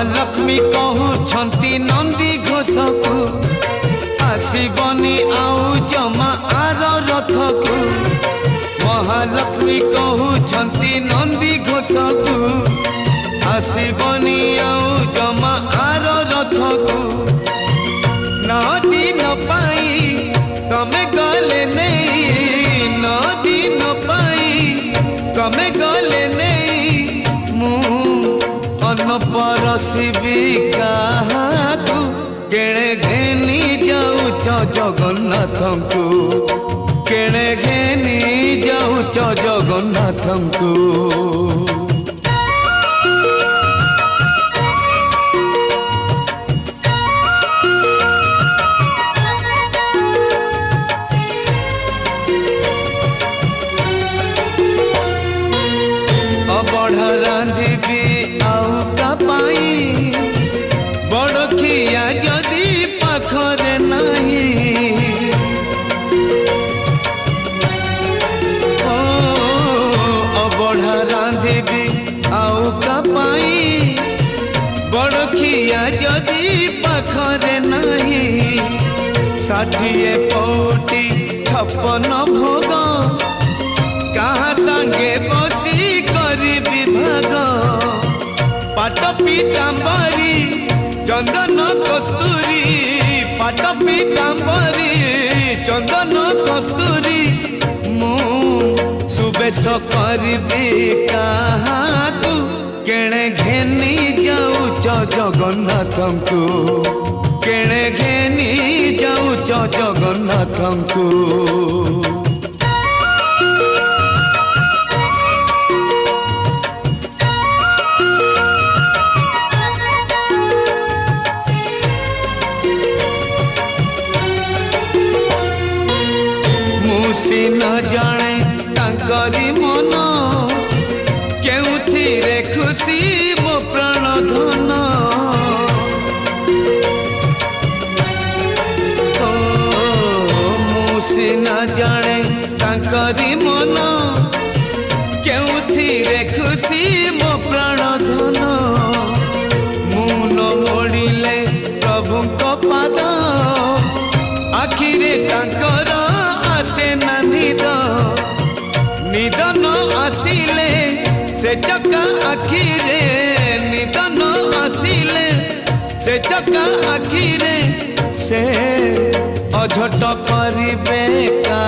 महालक्ष्मी कहूछंती नंदी घोष को आसबनी आउ जमा आर रथ को महालक्ष्मी कहूछंती नंदी घोष को आसबनी आउ जमा आर रथ को नदी न पाई तमे गले नहीं नदी न पाई तमे गले नहीं मु अन्न परसिबी काहाकू केणे घेनी जाऊच जगन्नाथ को केणे घेनी जाऊच जगन्नाथ को बढ़ा रांधिबी आउ का पाई बड़ खिया जदि पाखरे नहीं ओ बढ़ा रांधिबी आउ का पाई बड़ खिया जदि पाखरे नहीं 60 पौटी 56 भोग कहाँ संगे बसी करी विभाग पाट पीतांबरी चंदन कस्तूरी पाट पीतांबरी चंदन कस्तूरी मु सुबेश करी कहाँ तू केणे घेनी जाऊच जगन्नाथ को केणे घेनी जाऊच जगन्नाथ को मुसी न जाने तांकरी मन केउथिरे खुशी मो प्राण धन मुसी न जाने तांकरी मन केउथिरे खुशी मो प्राण धन मुन मोड़िले प्रभु को पाद आखिरे तांकर आसे ना निद निद न आसिले से चका आखिरे निद न आसिले से चका आखिरे से अझट करिबे का